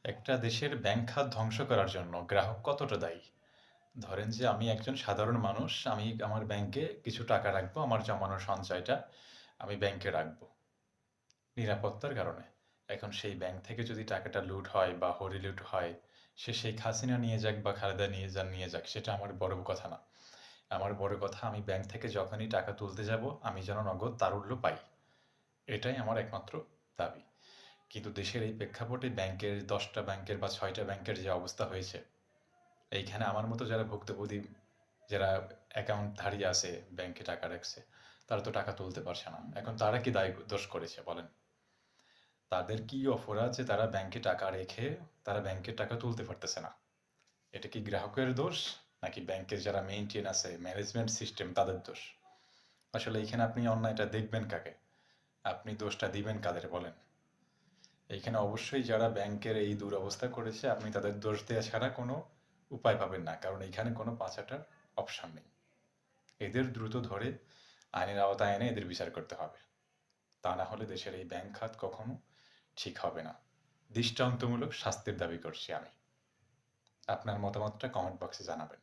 একটা দেশের ব্যাংক খাত ধ্বংস করার জন্য গ্রাহক কতটা দায়ী? ধরেন যে আমি একজন সাধারণ মানুষ, আমি আমার ব্যাংকে কিছু টাকা রাখবো, আমার জমানো সঞ্চয়টা আমি ব্যাংকে রাখবো নিরাপত্তার কারণে। এখন সেই ব্যাংক থেকে যদি টাকাটা লুট হয় বা হরিলুট হয়, সে শেখ হাসিনা নিয়ে যাক বা খালেদা নিয়ে যাক, সেটা আমার বড় কথা না। আমার বড় কথা, আমি ব্যাংক থেকে যখনই টাকা তুলতে যাব, আমি যেন নগদ তারল্য পাই। এটাই আমার একমাত্র দাবি। কিন্তু দেশের এই প্রেক্ষাপটে ব্যাংকের ১০টা ব্যাংকের বা ৬টা ব্যাংকের যে অবস্থা হয়েছে, এইখানে আমার মতো যারা ভুক্তভোগী, যারা অ্যাকাউন্টধারী আছে, ব্যাংকে টাকা রাখছে, তারা তো টাকা তুলতে পারছে না। এখন তারা কি দায় দোষ করেছে বলেন? তাদের কি অপরাধ যে তারা ব্যাংকে টাকা রেখে তারা ব্যাংকের টাকা তুলতে পারতেছে না? এটা কি গ্রাহকের দোষ, নাকি ব্যাংকের যারা মেইনটেইন আছে, ম্যানেজমেন্ট সিস্টেম, তাদের দোষ? আসলে এইখানে আপনি অন্যায়টা দেখবেন কাকে? আপনি দোষটা দিবেন কাদের বলেন? এইখানে অবশ্যই যারা ব্যাংকের এই দুরবস্থা করেছে, আপনি তাদের দোষ দেওয়া ছাড়া কোনো উপায় পাবেন না, কারণ এইখানে কোনো বাঁচাটার অপশন নেই। এদের দ্রুত ধরে আইনের আওতায় এনে এদের বিচার করতে হবে। তা না হলে দেশের এই ব্যাংক খাত কখনো ঠিক হবে না। দৃষ্টান্তমূলক শাস্তির দাবি করছি আমি। আপনার মতামতটা কমেন্ট বক্সে জানাবেন।